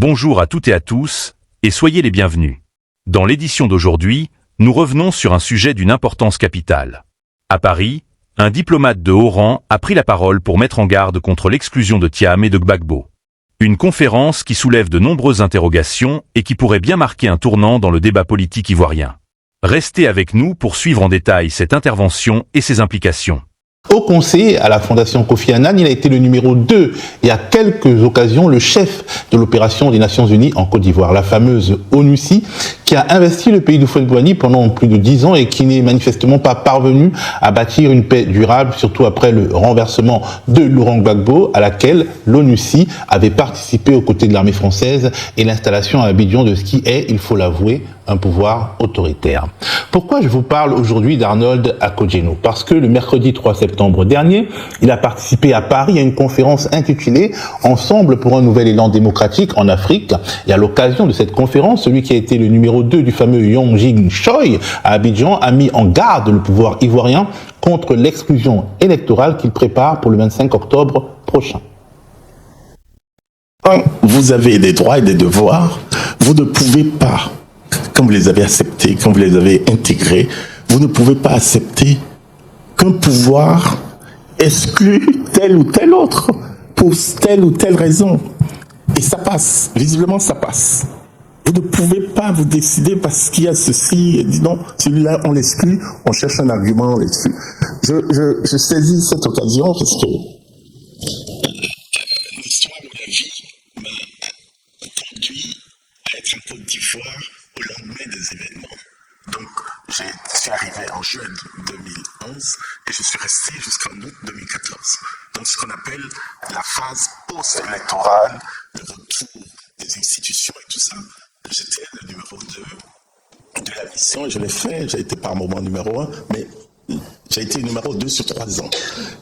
Bonjour à toutes et à tous, et soyez les bienvenus. Dans l'édition d'aujourd'hui, nous revenons sur un sujet d'une importance capitale. À Paris, un diplomate de haut rang a pris la parole pour mettre en garde contre l'exclusion de Thiam et de Gbagbo. Une conférence qui soulève de nombreuses interrogations et qui pourrait bien marquer un tournant dans le débat politique ivoirien. Restez avec nous pour suivre en détail cette intervention et ses implications. Haut conseiller à la Fondation Kofi Annan, il a été le numéro 2 et à quelques occasions le chef de l'opération des Nations Unies en Côte d'Ivoire, la fameuse ONUCI, qui a investi le pays d'Houphouët-Boigny pendant plus de 10 ans et qui n'est manifestement pas parvenu à bâtir une paix durable, surtout après le renversement de Laurent Gbagbo, à laquelle l'ONUCI avait participé aux côtés de l'armée française et l'installation à Abidjan de ce qui est, il faut l'avouer, un pouvoir autoritaire. Pourquoi je vous parle aujourd'hui d'Arnold Akogyenou? Parce que le mercredi 3 septembre dernier, il a participé à Paris à une conférence intitulée « Ensemble pour un nouvel élan démocratique en Afrique ». Et à l'occasion de cette conférence, celui qui a été le numéro 2 du fameux Yong Jing Choi à Abidjan a mis en garde le pouvoir ivoirien contre l'exclusion électorale qu'il prépare pour le 25 octobre prochain. Vous avez des droits et des devoirs, vous ne pouvez pas, quand vous les avez acceptés, quand vous les avez intégrés, vous ne pouvez pas accepter qu'un pouvoir exclue tel ou tel autre pour telle ou telle raison. Et ça passe, visiblement ça passe. Vous ne pouvez pas vous décider parce qu'il y a ceci, et dit non, celui-là on l'exclut, on cherche un argument, on l'exclut. Je saisis cette occasion parce que l'histoire de la vie m'a conduit à être en Côte d'Ivoire au lendemain des événements. Donc, je suis arrivé en juin 2011 et je suis resté jusqu'en août 2014. Donc, ce qu'on appelle la phase post-électorale, le retour des institutions et tout ça. J'étais le numéro 2 de la mission et je l'ai fait. J'ai été par moment numéro 1, mais j'ai été numéro 2 sur 3 ans.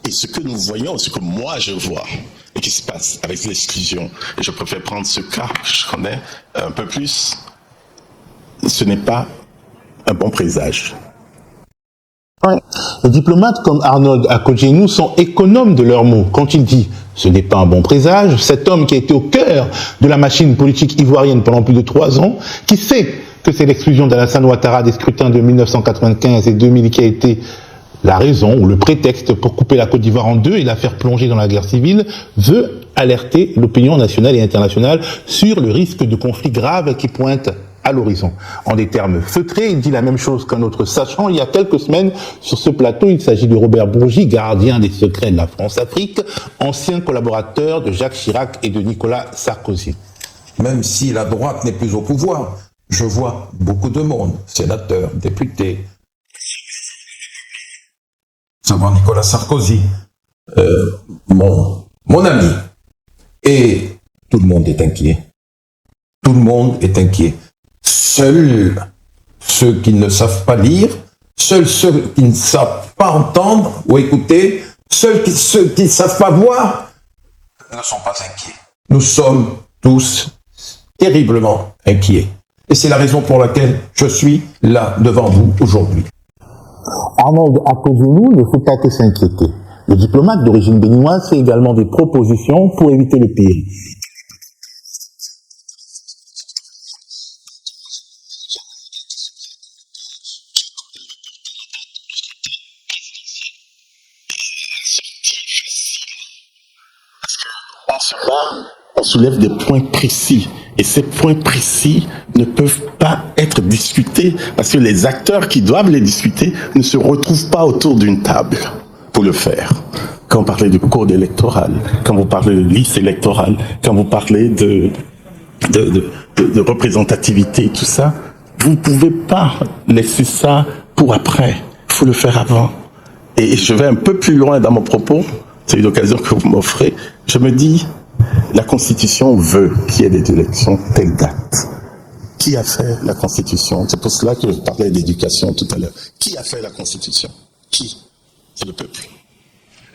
Et ce que nous voyons, ce que moi je vois, et qui se passe avec l'exclusion, et je préfère prendre ce cas que je connais un peu plus, ce n'est pas un bon présage. Ouais. Les diplomates comme Arnold Akogyenou sont économes de leurs mots. Quand il dit « ce n'est pas un bon présage », cet homme qui a été au cœur de la machine politique ivoirienne pendant plus de 3 ans, qui sait que c'est l'exclusion d'Alassane Ouattara des scrutins de 1995 et 2000 qui a été la raison ou le prétexte pour couper la Côte d'Ivoire en deux et la faire plonger dans la guerre civile, veut alerter l'opinion nationale et internationale sur le risque de conflits graves qui pointent à l'horizon. En des termes feutrés, il dit la même chose qu'un autre sachant il y a quelques semaines sur ce plateau. Il s'agit de Robert Bourgi, gardien des secrets de la France-Afrique, ancien collaborateur de Jacques Chirac et de Nicolas Sarkozy. Même si la droite n'est plus au pouvoir, je vois beaucoup de monde, sénateurs, députés, savoir Nicolas Sarkozy, mon ami. Et tout le monde est inquiet. Tout le monde est inquiet. Seuls ceux qui ne savent pas lire, seuls ceux qui ne savent pas entendre ou écouter, ceux qui ne savent pas voir, ne sont pas inquiets. Nous sommes tous terriblement inquiets. Et c'est la raison pour laquelle je suis là devant vous aujourd'hui. Arnold Akogyenou ne faut pas que s'inquiéter. Le diplomate d'origine béninoise fait également des propositions pour éviter le pire. On soulève des points précis. Et ces points précis ne peuvent pas être discutés parce que les acteurs qui doivent les discuter ne se retrouvent pas autour d'une table pour le faire. Quand vous parlez du code électoral, quand vous parlez de liste électorale, quand vous parlez de représentativité, tout ça, vous ne pouvez pas laisser ça pour après. Il faut le faire avant. Et je vais un peu plus loin dans mon propos. C'est une occasion que vous m'offrez. Je me dis, la Constitution veut qu'il y ait des élections telle date. Qui a fait la Constitution? C'est pour cela que je parlais d'éducation tout à l'heure. Qui a fait la Constitution? Qui? C'est le peuple.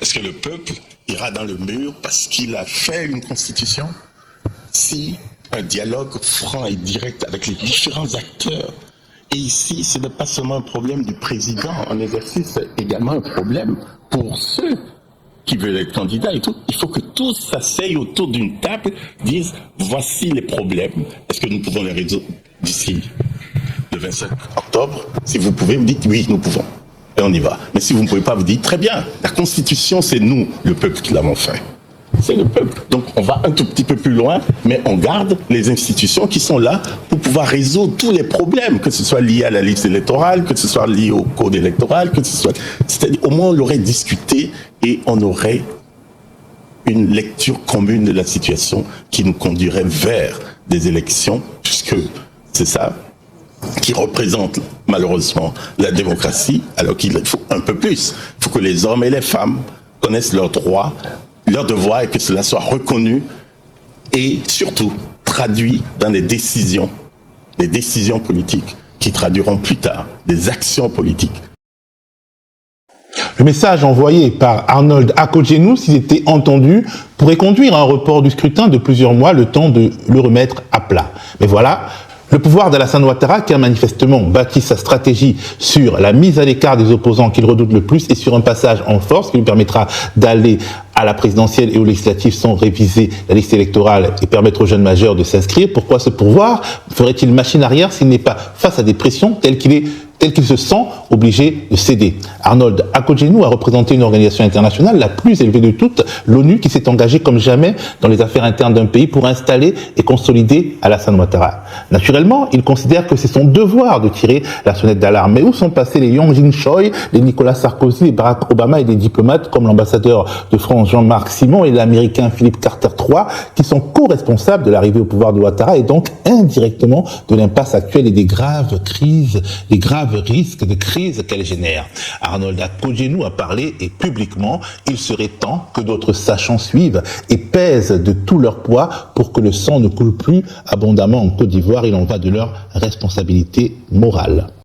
Est-ce que le peuple ira dans le mur parce qu'il a fait une Constitution? Si un dialogue franc et direct avec les différents acteurs, et ici, ce n'est pas seulement un problème du président en exercice, c'est également un problème pour ceux qui veulent être candidats et tout, il faut que tous s'asseyent autour d'une table, disent voici les problèmes, est-ce que nous pouvons les résoudre d'ici le 25 octobre? Si vous pouvez, vous dites oui, nous pouvons. Et on y va. Mais si vous ne pouvez pas, vous dites très bien, la Constitution, c'est nous, le peuple, qui l'avons fait. C'est le peuple. Donc on va un tout petit peu plus loin, mais on garde les institutions qui sont là pour pouvoir résoudre tous les problèmes, que ce soit lié à la liste électorale, que ce soit lié au code électoral, que ce soit... C'est-à-dire, au moins on l'aurait discuté et on aurait une lecture commune de la situation qui nous conduirait vers des élections, puisque c'est ça qui représente malheureusement la démocratie, alors qu'il faut un peu plus. Il faut que les hommes et les femmes connaissent leurs droits, leurs devoirs, et que cela soit reconnu et surtout traduit dans des décisions politiques qui traduiront plus tard des actions politiques. Le message envoyé par Arnold Akogyenou, s'il était entendu, pourrait conduire à un report du scrutin de plusieurs mois, le temps de le remettre à plat. Mais voilà, le pouvoir d'Alassane Ouattara, qui a manifestement bâti sa stratégie sur la mise à l'écart des opposants qu'il redoute le plus et sur un passage en force qui lui permettra d'aller à la présidentielle et aux législatives sans réviser la liste électorale et permettre aux jeunes majeurs de s'inscrire. Pourquoi ce pouvoir ferait-il machine arrière s'il n'est pas face à des pressions telles qu'il se sent obligé de céder? Arnold Akogyenou a représenté une organisation internationale, la plus élevée de toutes, l'ONU, qui s'est engagée comme jamais dans les affaires internes d'un pays pour installer et consolider Alassane Ouattara. Naturellement, il considère que c'est son devoir de tirer la sonnette d'alarme. Mais où sont passés les Yong Jin-choi, les Nicolas Sarkozy, les Barack Obama et des diplomates comme l'ambassadeur de France Jean-Marc Simon et l'américain Philippe Carter III, qui sont co-responsables de l'arrivée au pouvoir de Ouattara et donc indirectement de l'impasse actuelle et des graves crises, des graves risques de crise qu'elle génère. Arnold Akogyenou a parlé et publiquement, il serait temps que d'autres sachants suivent et pèsent de tout leur poids pour que le sang ne coule plus abondamment en Côte d'Ivoire. Il en va de leur responsabilité morale.